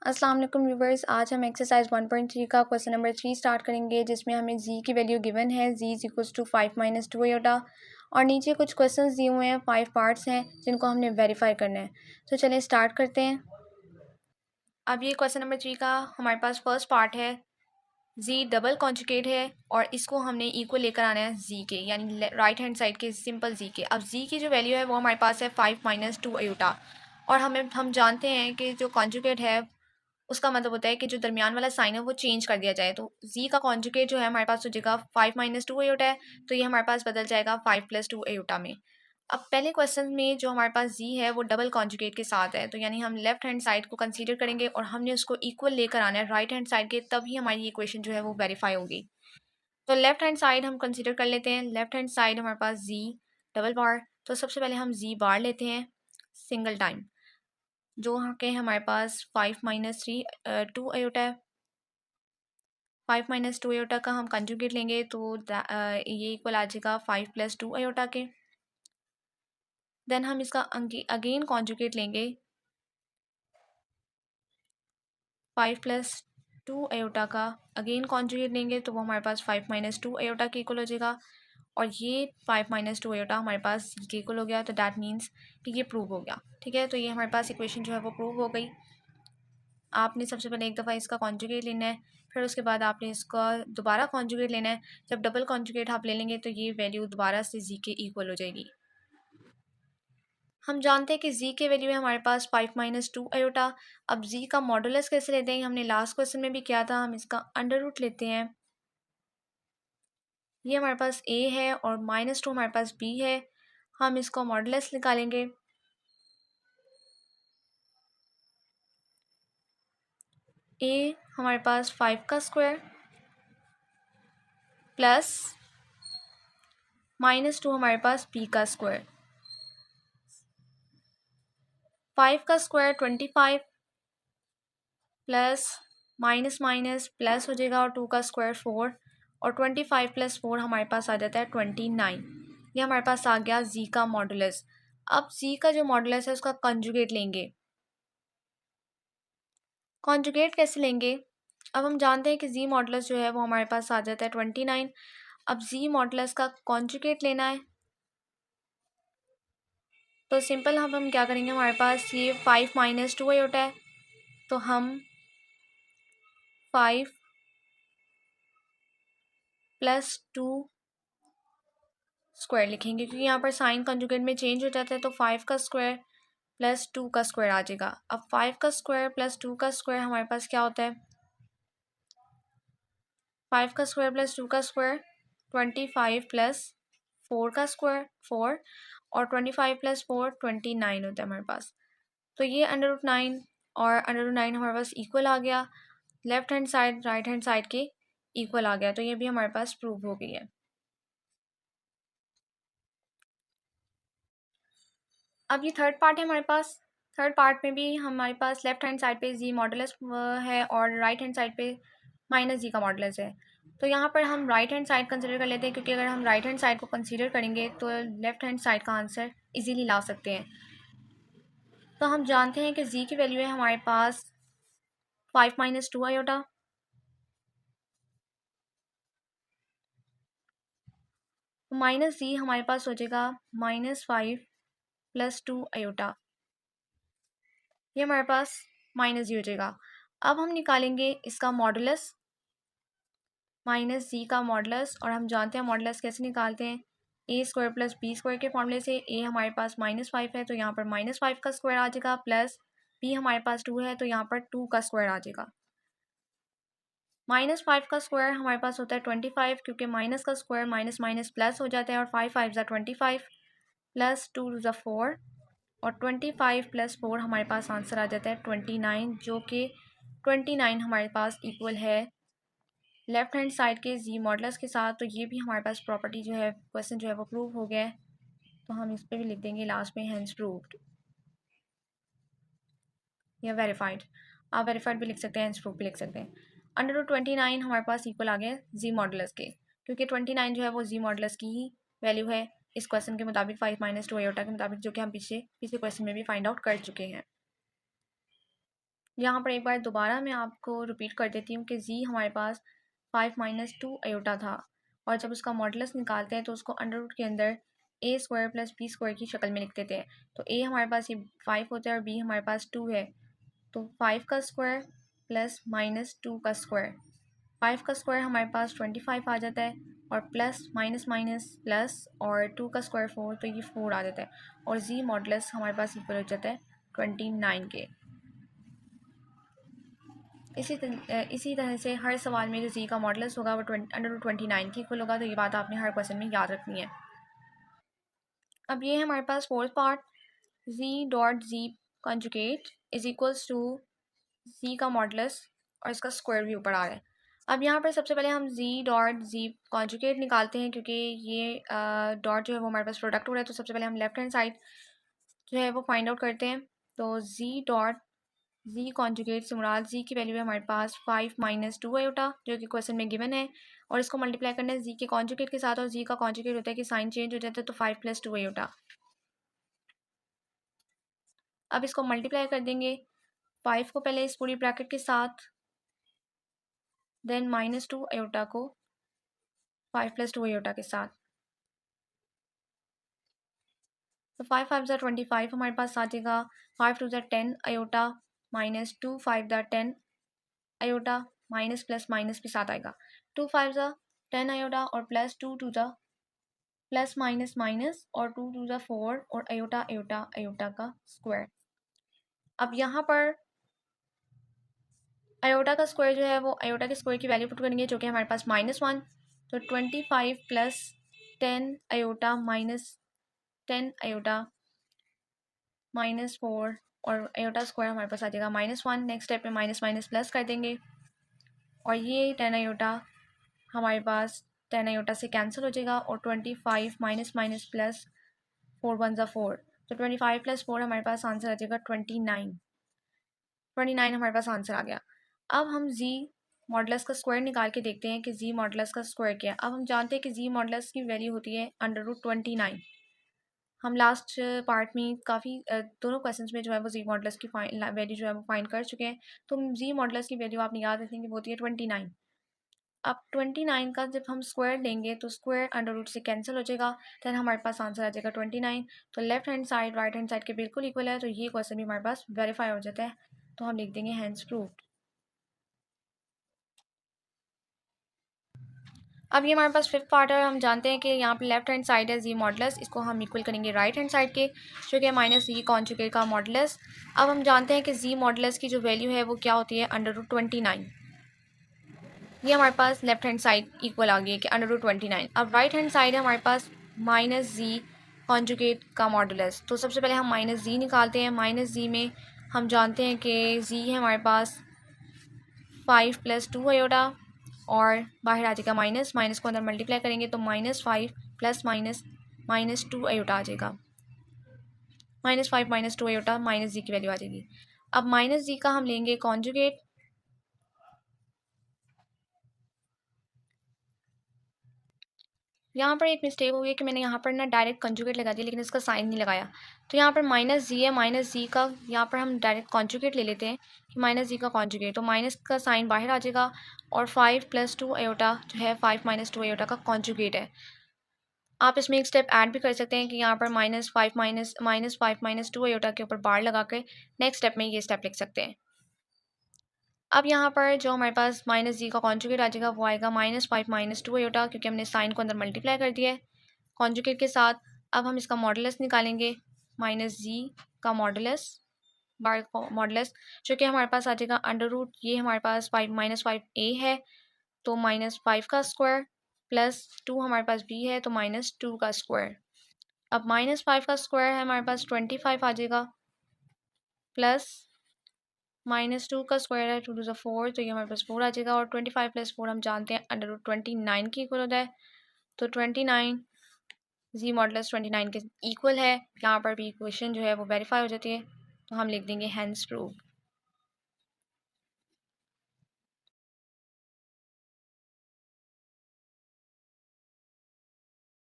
अस्सलाम वालेकुम व्यूवर्स। आज हम एक्सरसाइज 1.3 का क्वेश्चन नंबर 3 स्टार्ट करेंगे, जिसमें हमें जी की वैल्यू गिवन है z is equals to 5 minus 2 iota, और नीचे कुछ क्वेश्चंस दिए हुए हैं, 5 पार्ट्स हैं जिनको हमने वेरीफाई करना है। तो चलें स्टार्ट करते हैं। अब ये क्वेश्चन नंबर 3 का हमारे पास फर्स्ट पार्ट है, जी डबल कॉन्जुगेट है और इसको हमने इक्वल लेकर आना है जी के, यानी राइट हैंड साइड के सिंपल जी के। अब जी की जो वैल्यू है वो हमारे पास है 5 माइनस 2 आयोटा, और हम जानते हैं कि जो कॉन्जुगेट है उसका मतलब होता है कि जो दरमियान वाला साइन है वो चेंज कर दिया जाए। तो z का कॉन्जुगेट जो है हमारे पास हो जाएगा 5 माइनस 2 आयोटा है, तो ये हमारे पास बदल जाएगा 5 प्लस 2 आयोटा में। अब पहले क्वेश्चन में जो हमारे पास z है वो डबल कॉन्जुगेट के साथ है, तो यानी हम लेफ्ट हैंड साइड को कंसीडर करेंगे और हमने उसको इक्वल लेकर आना है राइट हैंड साइड के, तभी हमारी इक्वेशन जो है वो वेरीफाई होगी। तो लेफ्ट हैंड साइड हम कंसीडर कर लेते हैं। लेफ्ट हैंड साइड हमारे पास z डबल बार, तो सबसे पहले हम z बार लेते हैं सिंगल टाइम, जो यहाँ के हमारे पास 5 माइनस 2 आयोटा है। 5 माइनस 2 आयोटा का हम कंजुगेट लेंगे तो ये इक्वल आ जाएगा 5 प्लस 2 आयोटा के। देन हम इसका अगेन कॉन्जुगेट लेंगे 5 प्लस 2 आयोटा का, अगेन कॉन्जुगेट लेंगे तो वो हमारे पास 5 माइनस 2 आयोटा के इक्वल हो जाएगा, और ये 5 माइनस 2 आयोटा हमारे पास के इक्वल हो गया। तो दैट मीन्स कि ये प्रूव हो गया। ठीक है, तो ये हमारे पास इक्वेशन जो है वो प्रूव हो गई। आपने सबसे पहले एक दफ़ा इसका कॉन्जुगेट लेना है, फिर उसके बाद आपने इसका दोबारा कॉन्जुगेट लेना है। जब डबल कॉन्जुगेट आप ले लेंगे तो ये वैल्यू दोबारा से जी के इक्वल हो जाएगी। हम जानते हैं कि जी की वैल्यू है हमारे पास 5 माइनस 2 आयोटा। अब जी का मॉडुलस कैसे लेते हैं, हमने लास्ट क्वेश्चन में भी किया था। हम इसका अंडर रूट लेते हैं, ये हमारे पास a है और -2 हमारे पास b है। हम इसका मॉडुलस निकालेंगे, a हमारे पास 5 का स्क्वायर प्लस -2 हमारे पास b का स्क्वायर। 5 का square 25 plus minus minus plus हो जाएगा, और 2 का स्क्वायर 4, और 25 प्लस 4 हमारे पास आ जाता है 29। ये हमारे पास आ गया जी का मॉडुलस। अब जी का जो मॉडुलस है उसका कंजुगेट लेंगे। कॉन्जुगेट कैसे लेंगे, अब हम जानते हैं कि जी मॉडुलस जो है वो हमारे पास आ जाता है 29। अब जी मॉडुलस का कॉन्जुगेट लेना है, तो सिंपल हम क्या करेंगे, हमारे पास ये 5 माइनस 2 आयोटा है, तो हम 5 प्लस 2 स्क्वायर लिखेंगे, क्योंकि यहाँ पर साइन कंजुगेट में चेंज हो जाता है। तो 5 का स्क्वायर प्लस 2 का स्क्वायर आ जाएगा। अब 5 का स्क्वायर प्लस 2 का स्क्वायर हमारे पास क्या होता है, 5 का स्क्वायर प्लस 2 का स्क्वायर 25 प्लस 4 का स्क्वायर 4, और 25 प्लस 4 29 होता है हमारे पास। तो ये √9 और √9 हमारे पास इक्वल आ गया, left hand side right hand side के इक्वल आ गया। तो ये भी हमारे पास प्रूव हो गई है। अब ये थर्ड पार्ट है हमारे पास। थर्ड पार्ट में भी हमारे पास लेफ्ट हैंड साइड पे जी मॉडुलस है और राइट हैंड साइड पे माइनस जी का मॉडुलस है। तो यहाँ पर हम राइट हैंड साइड कंसिडर कर लेते हैं, क्योंकि अगर हम राइट हैंड साइड को कंसिडर करेंगे तो लेफ्ट हैंड साइड का आंसर इजीली ला सकते हैं। तो हम जानते हैं कि जी की वैल्यू है हमारे पास 5 माइनस 2 आयोटा, माइनस जी हमारे पास हो जाएगा -5 प्लस 2 आयोटा, ये हमारे पास माइनस जी हो जाएगा। अब हम निकालेंगे इसका मॉडुलस, माइनस जी का मॉडुलस, और हम जानते हैं मॉडुलस कैसे निकालते हैं, ए स्क्वायर प्लस बी स्क्वायर के फॉर्मूले से। ए हमारे पास -5 है तो यहाँ पर -5 का स्क्वायर आ जाएगा, प्लस बी हमारे पास 2 है तो यहाँ पर 2 का स्क्वायर आ जाएगा। -5 का स्क्वायर हमारे पास होता है 25, क्योंकि माइनस का स्क्वायर माइनस माइनस प्लस हो जाता है, और 5 5 ज़ा 25 प्लस 2 ज़ा 4, और 25 प्लस 4 हमारे पास आंसर आ जाता है 29, जो कि 29 हमारे पास इक्वल है लेफ्ट हैंड साइड के जी मॉडुलस के साथ। तो ये भी हमारे पास प्रॉपर्टी जो है, क्वेश्चन जो है वो प्रूव हो गया है। तो हम इस पर भी लिख देंगे लास्ट में हैंस प्रूव्ड या वेरीफाइड। आप वेरीफाइड भी लिख सकते हैं, हैंस प्रूव भी लिख सकते हैं। √29 हमारे पास इक्वल आ गया जी मॉडुलस के, क्योंकि 29 जो है वो जी मॉडुलस की ही वैल्यू है इस क्वेश्चन के मुताबिक, 5 माइनस 2 आयोटा के मुताबिक, जो कि हम पिछले क्वेश्चन में भी फाइंड आउट कर चुके हैं। यहाँ पर एक बार दोबारा मैं आपको रिपीट कर देती हूँ कि जी हमारे पास 5 माइनस 2 अयोटा था, और जब उसका मॉडुलस निकालते हैं तो उसको अंडर रूट के अंदर ए स्क्वायर प्लस बी स्क्वायर की शक्ल में लिख देते हैं। तो ए हमारे पास ये 5 होता है और बी हमारे पास 2 है, तो 5 का स्क्वायर प्लस माइनस 2 का स्क्वायर, 5 का स्क्वायर हमारे पास 25 आ जाता है, और प्लस माइनस माइनस प्लस, और 2 का स्क्वायर 4, तो ये 4 आ जाता है, और जी मॉडुलस हमारे पास इक्वल हो जाता है 29 के। इसी तरह से हर सवाल में जो जी का मॉडुलस होगा वो अंडर 29 की इक्वल होगा, तो ये बात आपने हर क्वेश्चन में याद रखनी है। अब ये है हमारे पास fourth part, z dot z conjugate is equals to z का मॉडुलस और इसका स्क्वायर भी ऊपर आ रहा है। अब यहाँ पर सबसे पहले हम जी डॉट जी कॉन्जुगेट निकालते हैं, क्योंकि ये डॉट जो है वो हमारे पास प्रोडक्ट हो रहा है, तो सबसे पहले हम लेफ्ट हैंड साइड जो है वो फाइंड आउट करते हैं। तो जी डॉट जी कॉन्जुगेट से मुराद जी की वैल्यू है हमारे पास 5 माइनस 2 आयोटा, जो कि क्वेश्चन में गिवन है, और इसको मल्टीप्लाई करना है जी के कॉन्जुगेट के साथ, और जी का कॉन्जुगेट होता है कि साइन चेंज हो जाता है, तो 5 प्लस 2 आयोटा। अब इसको मल्टीप्लाई कर देंगे 5 को पहले इस पूरी ब्रैकेट के साथ, देन माइनस 2 आयोटा को 5 प्लस 2 आयोटा के साथ, तो 5 5 ज़ा 25 हमारे पास आ जाएगा, 5 2 ज़ा 10 आयोटा माइनस 2 5 ज़ा 10 आयोटा, माइनस प्लस माइनस भी साथ आएगा, 2 5 ज़ा 10 आयोटा और प्लस 2 2 ज़ा प्लस माइनस माइनस, और 2 2 ज़ा 4, और आयोटा आयोटा आयोटा का स्क्वायर। अब यहाँ पर आयोटा का स्क्वायर जो है वो आयोटा के स्क्वायर की वैल्यू पुट करेंगे, जो कि हमारे पास -1, तो 25 प्लस 10 आयोटा माइनस 10 आयोटा -4, और आयोटा स्क्वायर हमारे पास आ जाएगा -1। नेक्स्ट स्टेप में माइनस माइनस प्लस कर देंगे, और ये 10 आयोटा हमारे पास 10 आयोटा से कैंसिल हो जाएगा, और 25 माइनस माइनस प्लस 4 1 ज़ा 4, तो 25 प्लस 4 हमारे पास आंसर आ जाएगा 29। 29 हमारे पास आंसर आ गया। अब हम जी मॉडुलस का स्क्वायर निकाल के देखते हैं कि जी मॉडुलस का स्क्वायर क्या है। अब हम जानते हैं कि जी मॉडुलस की वैल्यू होती है √29। हम लास्ट पार्ट में काफ़ी दोनों क्वेश्चंस में जो है वो जी मॉडुलस की वैल्यू जो है वो फाइंड कर चुके हैं। तो जी मॉडुलस की वैल्यू आपने याद रखेंगे कि वो होती है 29। अब 29 का जब हम स्क्वायर लेंगे तो स्क्वायर अंडर रूट से कैंसिल हो जाएगा, देन हमारे पास आंसर आ जाएगा 29। तो left hand side right hand side के बिल्कुल इक्वल है, तो ये क्वेश्चन भी हमारे पास वेरीफाई हो जाता है, तो हम लिख देंगे हैंस प्रूव्ड। अब ये हमारे पास फिफ्थ पार्ट है। हम जानते हैं कि यहाँ पे लेफ्ट हैंड साइड है जी मॉडुलस, इसको हम इक्वल करेंगे राइट हैंड साइड के, जो कि माइनस जी कॉन्जुगेट का मॉडुलस। अब हम जानते हैं कि जी मॉडुलस की जो वैल्यू है वो क्या होती है √29। ये हमारे पास लेफ्ट हैंड साइड इक्वल आ गई है कि √29। अब राइट हैंड साइड है हमारे पास माइनस जी कॉन्जुगेट का मॉडुलस। तो सबसे पहले हम माइनस जी निकालते हैं। माइनस जी में हम जानते हैं कि जी है हमारे पास 5 प्लस 2 आयोटा, और बाहर आ जाएगा माइनस, माइनस को अंदर मल्टीप्लाई करेंगे तो -5 प्लस माइनस -2 आयोटा आ जाएगा, -5 -2 आयोटा माइनस जी की वैल्यू आ जाएगी। अब माइनस जी का हम लेंगे कॉन्जुगेट। यहाँ पर एक मिस्टेक हो गई कि मैंने यहाँ पर ना डायरेक्ट कंजुगेट लगा दिया, लेकिन इसका साइन नहीं लगाया। तो यहाँ पर माइनस जी है, माइनस जी का यहाँ पर हम डायरेक्ट कॉन्जुगेट ले लेते हैं कि माइनस जी का कॉन्जुगेट, तो माइनस का साइन बाहर आ जाएगा, और 5 प्लस 2 आयोटा जो है 5 माइनस 2 आयोटा का कॉन्जुगेट है। आप इसमें एक स्टेप ऐड भी कर सकते हैं कि यहाँ पर -5 -5 माइनस 2 आयोटा के ऊपर बार लगा कर नेक्स्ट स्टेप में ये स्टेप लिख सकते हैं। अब यहाँ पर जो हमारे पास माइनस जी का कॉन्जुगेट आ जाएगा वो आएगा -5 माइनस 2 आयोटा, क्योंकि हमने साइन को अंदर मल्टीप्लाई कर दिया है कॉन्जुगेट के साथ। अब हम इसका मॉडुलस निकालेंगे, माइनस जी का मॉडुलस, बार मॉडुलस, जो कि हमारे पास आ जाएगा अंडर रूट, ये हमारे पास -5 a है, तो -5 का स्क्वायर प्लस 2 हमारे पास b है, तो -2 का स्क्वायर। अब -5 का स्क्वायर है हमारे पास 25 आ जाएगा, प्लस -2 का स्क्वायर है 2 2 4, तो ये हमारे पास 4 आ जाएगा, और 25 प्लस 4 हम जानते हैं अंडर रूट 29 की इक्वल होता है, तो 29 जी मॉडुलस 29 के इक्वल है। यहाँ पर भी इक्वेशन जो है वो वेरीफाई हो जाती है, तो हम लिख देंगे हैंस प्रूव।